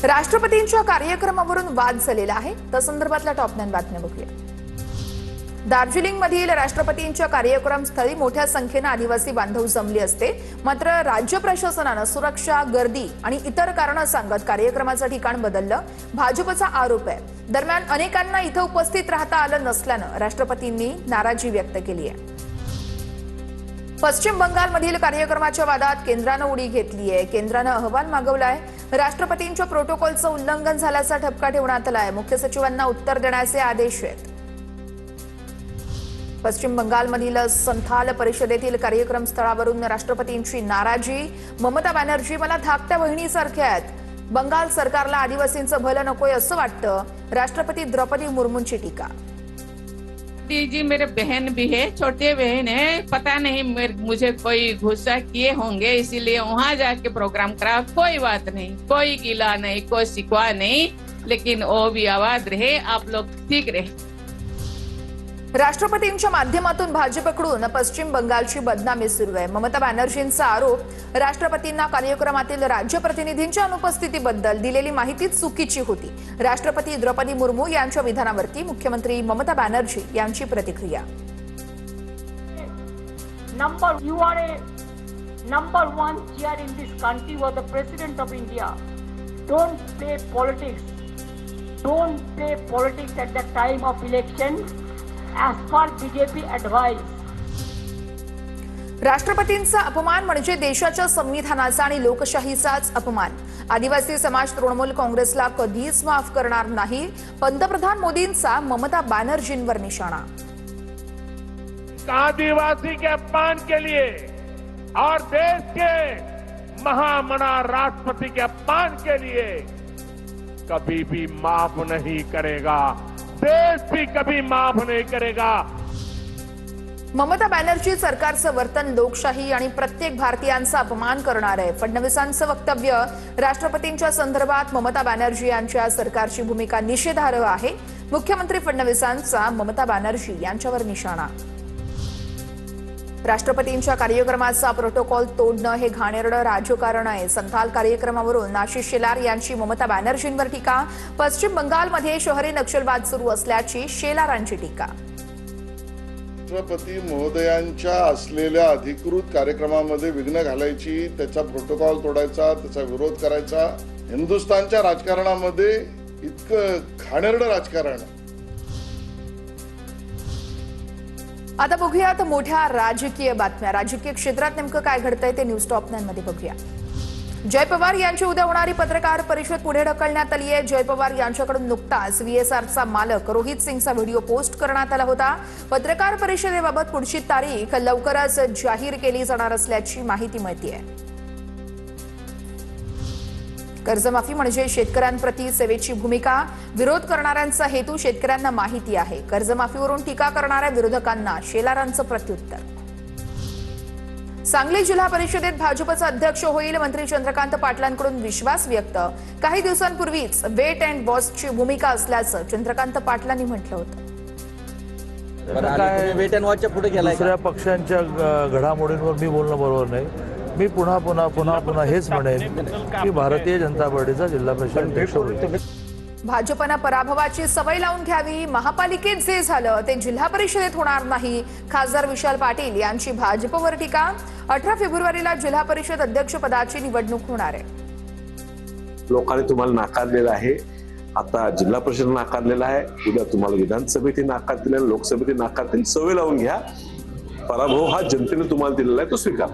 राष्ट्रपतींच्या कार्यक्रमावरून वाद झालेला आहे. त्या संदर्भातल्या टॉप 9 बातम्या बघूया. दार्जिलिंग मधील राष्ट्रपतींच्या कार्यक्रम स्थळी मोठ्या संख्येने आदिवासी बांधव जमले असते. मात्र राज्य प्रशासनाने सुरक्षा, गर्दी आणि इतर कारणे सांगत कार्यक्रमाचं ठिकाण बदललं. भाजपचा आरोप आहे. दरम्यान अनेकांना इथे उपस्थित राहता आलं नसल्यानं राष्ट्रपतींनी नाराजी व्यक्त केली आहे. पश्चिम बंगालमधील कार्यक्रमाच्या वादात केंद्रानं उडी घेतली आहे. केंद्रानं अहवाल मागवलाय. राष्ट्रपतींच्या प्रोटोकॉलचं उल्लंघन झाल्याचा ठपका ठेवण्यात आलाय. मुख्य सचिवांना उत्तर देण्याचे आदेश आहेत. पश्चिम बंगालमधील संथाल परिषदेतील कार्यक्रम स्थळावरून राष्ट्रपतींची नाराजी. ममता बॅनर्जी मला धाकट्या बहिणीसारख्या आहेत. बंगाल सरकारला आदिवासींचं भलं नकोय असं वाटतं. राष्ट्रपती द्रौपदी मुर्मूंची टीका. जी मेरे बहन भी है, छोटे बहन है, पता नहीं मुझे कोई गुस्सा किए होंगे इसीलिए वहाँ जाके प्रोग्राम करा. कोई बात नहीं, कोई गिला नहीं, कोई शिकवा नहीं, लेकिन वो भी आवाज रहे, आप लोग ठीक रहे. राष्ट्रपतींच्या माध्यमातून भाजपकडून पश्चिम बंगालची बदनामी सुरू आहे. ममता बॅनर्जींचा आरोप, राष्ट्रपतींना कार्यक्रमातील राज्य प्रतिनिधींच्या अनुपस्थितीबद्दल दिलेली माहिती चुकीची होती. राष्ट्रपती द्रौपदी मुर्मू यांच्या विधानावरती मुख्यमंत्री ममता बॅनर्जी यांची प्रतिक्रिया. Number one chair in this country was the President of India. Don't play politics. Don't play politics at the time of election. As per BJP advice. राष्ट्रपतींचा अपमान म्हणजे देशाच्या संविधानाचा आणि लोकशाहीचाच अपमान. आदिवासी समाज तृणमूल काँग्रेसला कधीच माफ करणार नाही. पंतप्रधान मोदींचा ममता बॅनर्जींवर निशाणा. आदिवासी के अपमान के लिए और देश के महामना राष्ट्रपति के अपमान के लिए कभी भी माफ नहीं करेगा. देश भी कभी माफ नहीं करेगा. ममता बॅनर्जी सरकारचं वर्तन लोकशाही आणि प्रत्येक भारतीयांचा अपमान करणार आहे. फडणवीसांचं वक्तव्य राष्ट्रपतींच्या संदर्भात ममता बॅनर्जी यांच्या सरकारची भूमिका निषेधार्ह आहे. मुख्यमंत्री फडणवीसांचा ममता बॅनर्जी यांच्यावर निशाणा. राष्ट्रपतींच्या कार्यक्रमाचा प्रोटोकॉल तोडणं हे घाणेरडं राजकारण आहे. संथाल कार्यक्रमावरून आशिष शेलार यांची ममता बॅनर्जींवर टीका. पश्चिम बंगालमध्ये शहरी नक्षलवाद सुरू असल्याची शेलारांची टीका. राष्ट्रपती महोदयांच्या असलेल्या अधिकृत कार्यक्रमामध्ये विघ्न घालायची, त्याचा प्रोटोकॉल तोडायचा, त्याचा विरोध करायचा, हिंदुस्थानच्या राजकारणामध्ये इतकं घाणेरडं राजकारण. आता बघूयात मोठ्या राजकीय बातम्या. राजकीय क्षेत्रात नेमकं काय घडतंय ते न्यूज टॉप 9 मध्ये बघूया. जय पवार यांची उद्या होणारी पत्रकार परिषद पुढे ढकलण्यात आली आहे. जय पवार यांच्याकडून नुकताच VSRचा मालक रोहित सिंगचा व्हिडिओ पोस्ट करण्यात आला होता. पत्रकार परिषदेबाबत पुढची तारीख लवकरच जाहीर केली जाणार असल्याची माहिती मिळतेय. कर्जमाफी म्हणजे शेतकऱ्यांप्रती सेवेची भूमिका. विरोध करणाऱ्यांचा हेतू शेतकऱ्यांना माहिती आहे. कर्जमाफीवरून टीका करणाऱ्या विरोधकांना शेलारांचं प्रत्युत्तर. सांगली जिल्हा परिषदेत भाजपचा अध्यक्ष होईल मंत्री चंद्रकांत पाटलांकडून विश्वास व्यक्त. काही दिवसांपूर्वीच वेट अँड वॉचची भूमिका असल्याचं चंद्रकांत पाटलांनी म्हटलं होतं. वेट अँड वॉचच्या पुढे गेलाय. दुसऱ्या पक्षांच्या घडामोडींवर मी बोलणं बरोबर नाही. मी पुन्हा हेच म्हणेन की भारतीय जनता पार्टीचा जिल्हा परिषद अध्यक्ष होईल. भाजपनं पराभवाची सवय लावून घ्यावी. महापालिकेत जे झालं ते जिल्हा परिषदेत होणार नाही. खासदार विशाल पाटील यांची भाजपवर टीका. 18 फेब्रुवारीला जिल्हा परिषद अध्यक्षपदाची निवडणूक होणार आहे. लोकांनी तुम्हाला नाकारलेलं आहे. आता जिल्हा परिषद नाकारलेला आहे. उद्या तुम्हाला विधानसभेतही नाकारतील, लोकसभेतही नाकारतील. सवय लावून घ्या. पराभव हा जनतेने तुम्हाला दिलेला आहे, तो स्वीकार.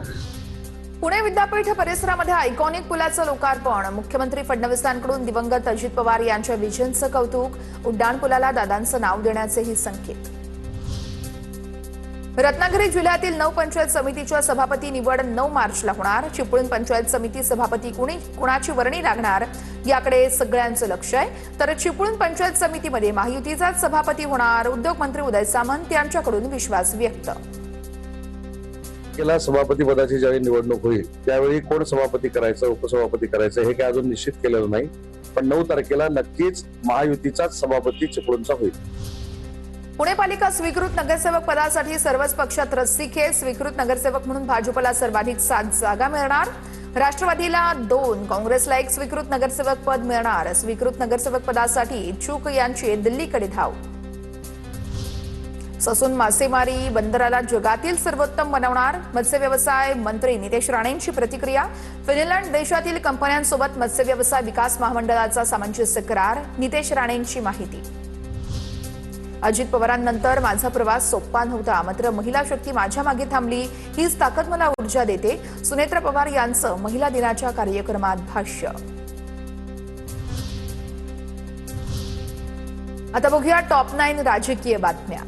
पुणे विद्यापीठ परिसरामध्ये आयकॉनिक पुलाचं लोकार्पण. मुख्यमंत्री फडणवीसांकडून दिवंगत अजित पवार यांच्या विजनचं कौतुक. उड्डाण पुलाला दादांचं नाव देण्याचेही संकेत. रत्नागिरी जिल्ह्यातील 9 पंचायत समितीच्या सभापती निवड 9 मार्चला होणार. चिपळूण पंचायत समिती सभापती कुणाची वर्णी लागणार याकडे सगळ्यांचं लक्ष आहे. तर चिपळूण पंचायत समितीमध्ये महायुतीचाच सभापती होणार. उद्योगमंत्री उदय सामंत यांच्याकडून विश्वास व्यक्त. सभापती पदाची ज्यावेळी निवडणूक होईल त्यावेळी कोण सभापती करायचं, उपसभापती करायचं हे काय अजून निश्चित केलेलं नाही. पण 9 तारखेला नक्कीच महायुतीचाच सभापती चिपळूणचा होईल. पुणे पालिका स्वीकृत नगरसेवक पदासाठी सर्वच पक्षात रस्सीखेच. स्वीकृत नगरसेवक म्हणून भाजपला सर्वाधिक 7 जागा मिळणार. राष्ट्रवादीला 2, काँग्रेसला 1 स्वीकृत नगरसेवक पद मिळणार. स्वीकृत नगरसेवक पदासाठी इच्छुक यांची दिल्लीकडे धाव. ससून मासेमारी बंदराला जगातील सर्वोत्तम बनवणार. मत्स्य व्यवसाय मंत्री नितेश राणेंची प्रतिक्रिया. फिनलंड देशातील कंपन्यांसोबत मत्स्य व्यवसाय विकास महामंडळाचा सामंजस्य करार. नितेश राणेंची माहिती. अजित पवारांनंतर माझा प्रवास सोपा नव्हता, मात्र महिला शक्ती माझ्या मागे थांबली. हीच ताकद मला ऊर्जा देते. सुनेत्रा पवार यांचं महिला दिनाच्या कार्यक्रमात भाष्य. आता बघूया टॉप 9 राजकीय बातम्या.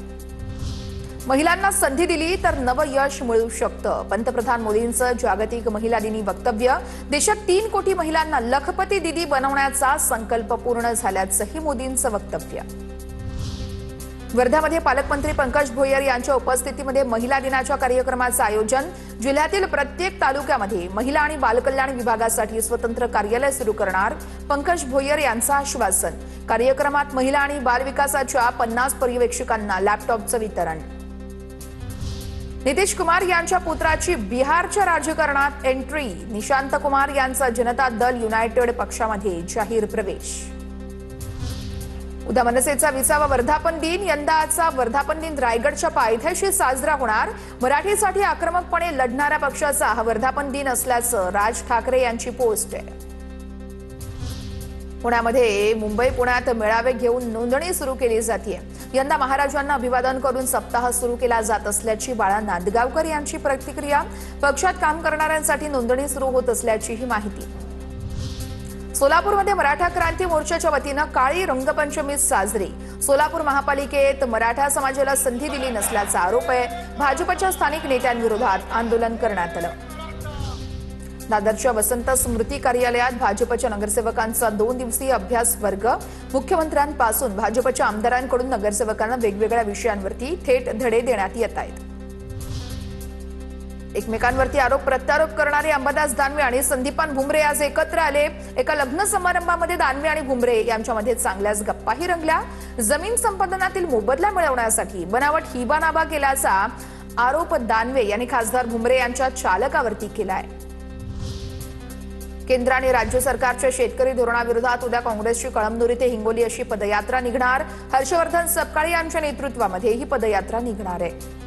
महिलांना संधी दिली तर नवं यश मिळू शकतं. पंतप्रधान मोदींचं जागतिक महिला दिनी वक्तव्य. देशात 3 कोटी महिलांना लखपती दिदी बनवण्याचा संकल्प पूर्ण झाल्याचंही मोदींचं वक्तव्य. वर्ध्यामध्ये पालकमंत्री पंकज भोयर यांच्या उपस्थितीमध्ये महिला दिनाच्या कार्यक्रमाचं आयोजन. जिल्ह्यातील प्रत्येक तालुक्यामध्ये महिला आणि बालकल्याण विभागासाठी स्वतंत्र कार्यालय सुरू करणार. पंकज भोयर यांचं आश्वासन. कार्यक्रमात महिला आणि बालविकासाच्या 50 पर्यवेक्षकांना लॅपटॉपचं वितरण. नितीश कुमार यांच्या पुत्राची बिहारच्या राजकारणात एंट्री. निशांत कुमार यांचा जनता दल युनायटेड पक्षामध्ये जाहीर प्रवेश. उद्या मनसेचा 20वा वर्धापन दिन. यंदाचा वर्धापन दिन रायगडच्या पायथ्याशी साजरा होणार. मराठीसाठी आक्रमकपणे लढणाऱ्या पक्षाचा हा वर्धापन दिन असल्याचं राज ठाकरे यांची पोस्ट आहे. पुण्यामध्ये मुंबई पुण्यात मेळावे घेऊन नोंदणी सुरू केली जाते. यंदा महाराजांना अभिवादन करून सप्ताह सुरू केला जात असल्याची बाळा नांदगावकर यांची प्रतिक्रिया. पक्षात काम करणाऱ्यांसाठी नोंदणी सुरू होत असल्याचीही माहिती. सोलापूरमध्ये मराठा क्रांती मोर्चाच्या वतीनं काळी रंगपंचमी साजरी. सोलापूर महापालिकेत मराठा समाजाला संधी दिली नसल्याचा आरोप आहे. भाजपच्या स्थानिक नेत्यांविरोधात आंदोलन करण्यात आलं. दादरच्या वसंत स्मृती कार्यालयात भाजपच्या नगरसेवकांचा 2 दिवसीय अभ्यास वर्ग. मुख्यमंत्र्यांपासून भाजपच्या आमदारांकडून नगरसेवकांना वेगवेगळ्या विषयांवरती थेट धडे देण्यात येत आहेत. एकमेकांवरती आरोप प्रत्यारोप करणारे अंबादास दानवे आणि संदीपान भुमरे आज एकत्र आले. एका लग्न समारंभामध्ये दानवे आणि भुमरे यांच्यामध्ये चांगल्याच गप्पाही रंगल्या. जमीन संपादनातील मोबदला मिळवण्यासाठी बनावट हिबानाबा केल्याचा आरोप दानवे यांनी खासदार भुमरे यांच्या चालकावरती केलाय. केंद्र आणि राज्य सरकारच्या शेतकरी धोरणाविरोधात उद्या काँग्रेसची कळमनुरी ते हिंगोली अशी पदयात्रा निघणार. हर्षवर्धन सपकाळे यांच्या नेतृत्वामध्ये ही पदयात्रा निघणार आहे.